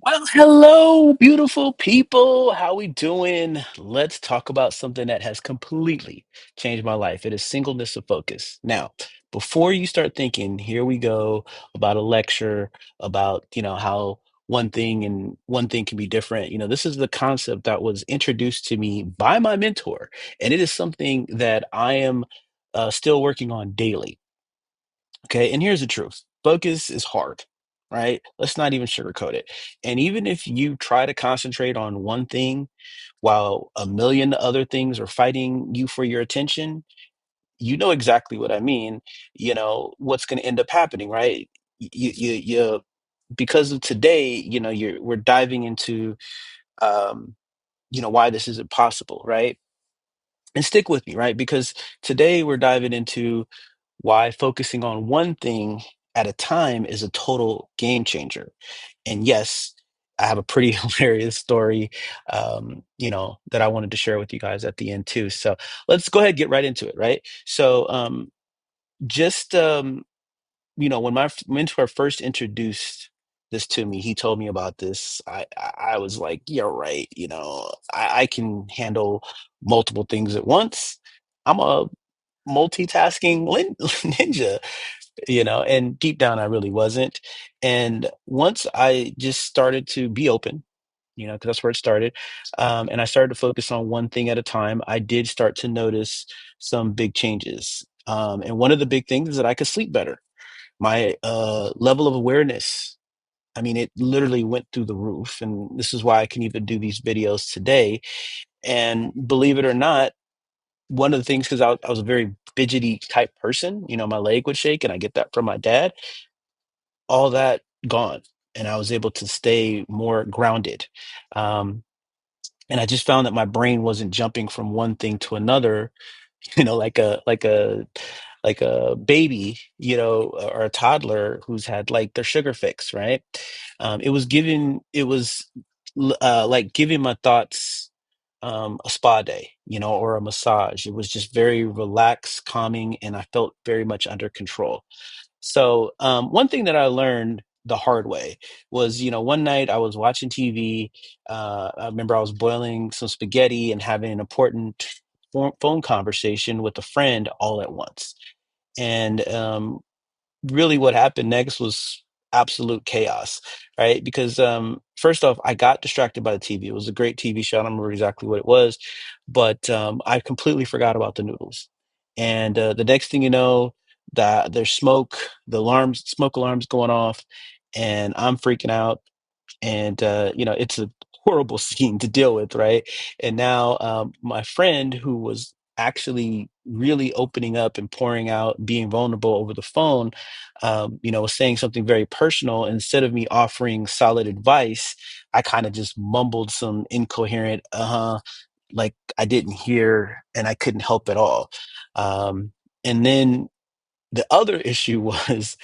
Well, hello, beautiful people. How we doing? Let's talk about something that has completely changed my life. It is singleness of focus. Now, before you start thinking, here we go about a lecture about, how one thing can be different. This is the concept that was introduced to me by my mentor, and it is something that I am still working on daily. Okay, and here's the truth. Focus is hard, right? Let's not even sugarcoat it. And even if you try to concentrate on one thing while a million other things are fighting you for your attention, you know exactly what I mean. What's going to end up happening, right? You because of today, we're diving into um, why this isn't possible, right? And stick with me, right? Because today we're diving into why focusing on one thing at a time is a total game changer. And yes, I have a pretty hilarious story, that I wanted to share with you guys at the end too. So let's go ahead and get right into it, right? So just when my mentor first introduced this to me, he told me about this. I was like, "You're right. I can handle multiple things at once. I'm a multitasking ninja." And deep down I really wasn't. And once I just started to be open, because that's where it started, and I started to focus on one thing at a time, I did start to notice some big changes. And one of the big things is that I could sleep better. My level of awareness, I mean, it literally went through the roof, and this is why I can even do these videos today. And believe it or not, one of the things, because I was a very fidgety type person, my leg would shake, and I get that from my dad. All that gone, and I was able to stay more grounded. Um, and I just found that my brain wasn't jumping from one thing to another, like a baby, or a toddler who's had like their sugar fix, right? It was like giving my thoughts a spa day, or a massage. It was just very relaxed, calming, and I felt very much under control. So, one thing that I learned the hard way was, one night I was watching TV. I remember I was boiling some spaghetti and having an important phone conversation with a friend all at once. And really, what happened next was absolute chaos, right? Because first off, I got distracted by the TV. It was a great TV show. I don't remember exactly what it was, but I completely forgot about the noodles. And the next thing you know, that there's smoke alarms going off, and I'm freaking out, and it's a horrible scene to deal with, right? And now my friend, who was actually really opening up and pouring out, being vulnerable over the phone, was saying something very personal. Instead of me offering solid advice, I kind of just mumbled some incoherent like I didn't hear, and I couldn't help at all. And then the other issue was,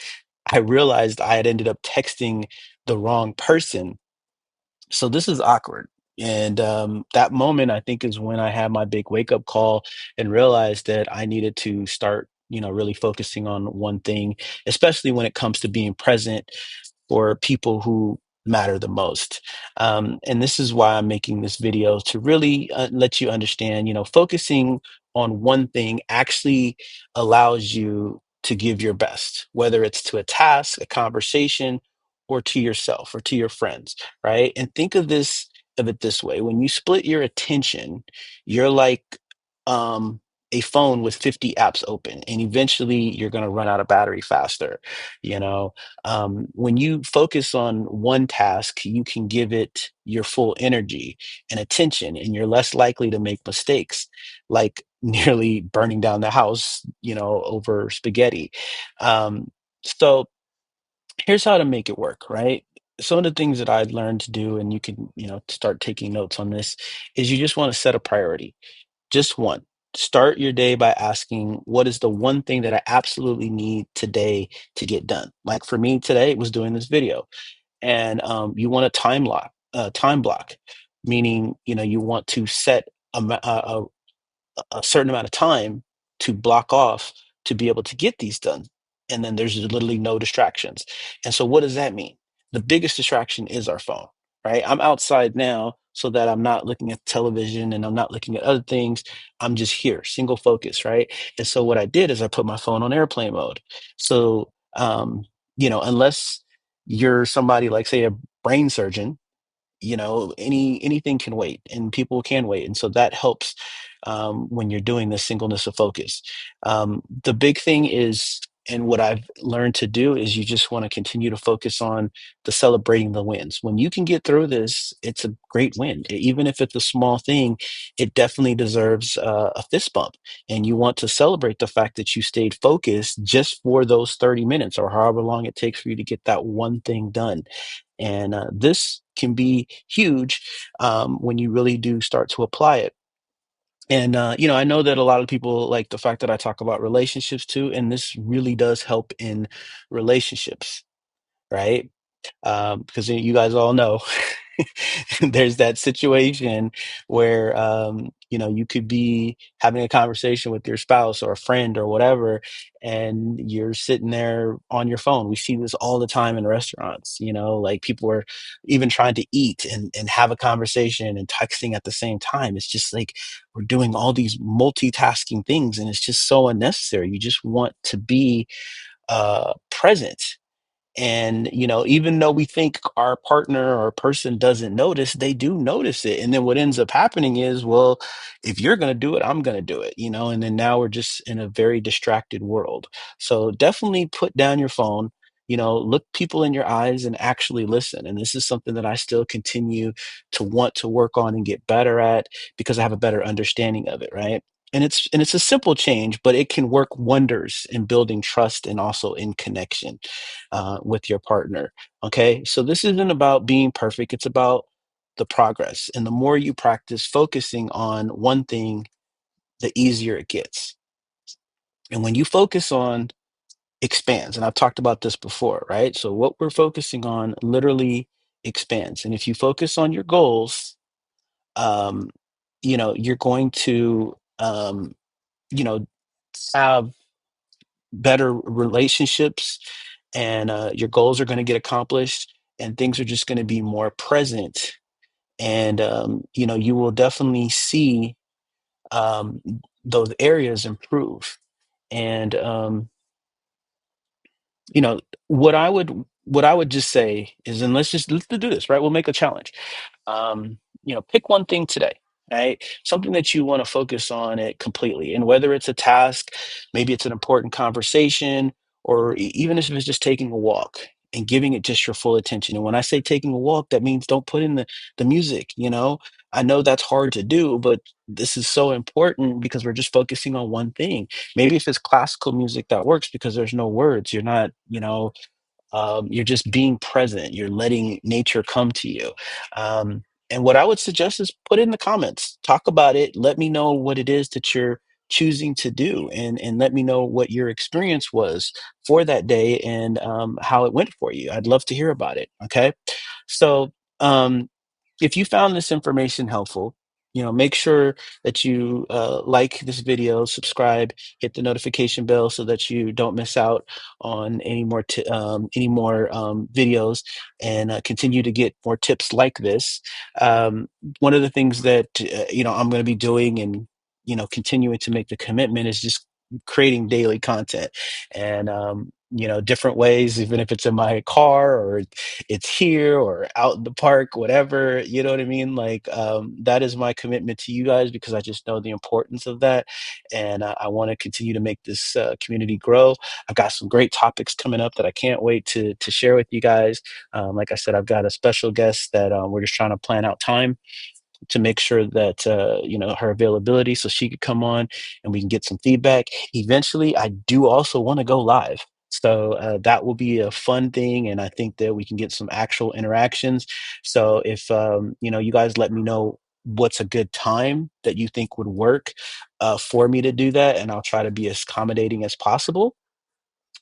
I realized I had ended up texting the wrong person. So this is awkward. And that moment, I think, is when I had my big wake up call and realized that I needed to start, really focusing on one thing, especially when it comes to being present for people who matter the most. And this is why I'm making this video, to really let you understand, focusing on one thing actually allows you to give your best, whether it's to a task, a conversation, or to yourself or to your friends, right? And think of it this way: when you split your attention, you're like um, a phone with 50 apps open, and eventually you're going to run out of battery faster. You know, when you focus on one task, you can give it your full energy and attention, and you're less likely to make mistakes, like nearly burning down the house, over spaghetti. So here's how to make it work, right? Some of the things that I'd learned to do, and you can, start taking notes on this, is you just want to set a priority, just one. Start your day by asking, what is the one thing that I absolutely need today to get done? Like for me today, it was doing this video. And you want a time block, meaning, you want to set a certain amount of time to block off to be able to get these done. And then there's literally no distractions. And so what does that mean? The biggest distraction is our phone. right? I'm outside now so that I'm not looking at television and I'm not looking at other things. I'm just here, single focus, right? And so what I did is I put my phone on airplane mode. So, unless you're somebody like, say, a brain surgeon, anything can wait and people can wait, and so that helps when you're doing this singleness of focus. The big thing is, and what I've learned to do is, you just want to continue to focus on the celebrating the wins. When you can get through this, it's a great win. Even if it's a small thing, it definitely deserves a fist bump, and you want to celebrate the fact that you stayed focused just for those 30 minutes or however long it takes for you to get that one thing done. And this can be huge when you really do start to apply it. And I know that a lot of people like the fact that I talk about relationships too, and this really does help in relationships, right? Because you guys all know there's that situation where you could be having a conversation with your spouse or a friend or whatever, and you're sitting there on your phone. We see this all the time in restaurants, like people are even trying to eat and have a conversation and texting at the same time. It's just like we're doing all these multitasking things, and it's just so unnecessary. You just want to be present. And, even though we think our partner or person doesn't notice, they do notice it. And then what ends up happening is, well, if you're going to do it, I'm going to do it, and then now we're just in a very distracted world. So definitely put down your phone, look people in your eyes and actually listen. And this is something that I still continue to want to work on and get better at, because I have a better understanding of it, right? And it's a simple change, but it can work wonders in building trust and also in connection with your partner. Okay. So this isn't about being perfect, it's about the progress. And the more you practice focusing on one thing, the easier it gets. And when you focus on expands, and I've talked about this before, right? So what we're focusing on literally expands. And if you focus on your goals, um, you're going to, you know, have better relationships, and your goals are going to get accomplished, and things are just going to be more present. And you will definitely see um, those areas improve. And you know what I would just say is, and let's do this, right? We'll make a challenge. Pick one thing today, right? Something that you want to focus on it completely. And whether it's a task, maybe it's an important conversation, or even if it's just taking a walk and giving it just your full attention. And when I say taking a walk, that means don't put in the music, I know that's hard to do, but this is so important because we're just focusing on one thing. Maybe if it's classical music, that works because there's no words. You're not, you're just being present. You're letting nature come to you. And what I would suggest is put in the comments, talk about it. Let me know what it is that you're choosing to do, and let me know what your experience was for that day, and how it went for you. I'd love to hear about it. Okay. So, if you found this information helpful, make sure that you like this video, subscribe, hit the notification bell so that you don't miss out on any more videos, and continue to get more tips like this. One of the things that I'm going to be doing, and continuing to make the commitment, is just creating daily content, and different ways, even if it's in my car, or it's here or out in the park, whatever, you know what I mean? Like, that is my commitment to you guys, because I just know the importance of that. And I want to continue to make this community grow. I've got some great topics coming up that I can't wait to share with you guys. Like I said, I've got a special guest that we're just trying to plan out time to make sure that her availability, so she could come on and we can get some feedback. Eventually, I do also want to go live. So that will be a fun thing, and I think that we can get some actual interactions. So if you guys let me know what's a good time that you think would work for me to do that, and I'll try to be as accommodating as possible.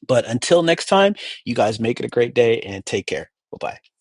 But until next time, you guys make it a great day and take care. Bye bye.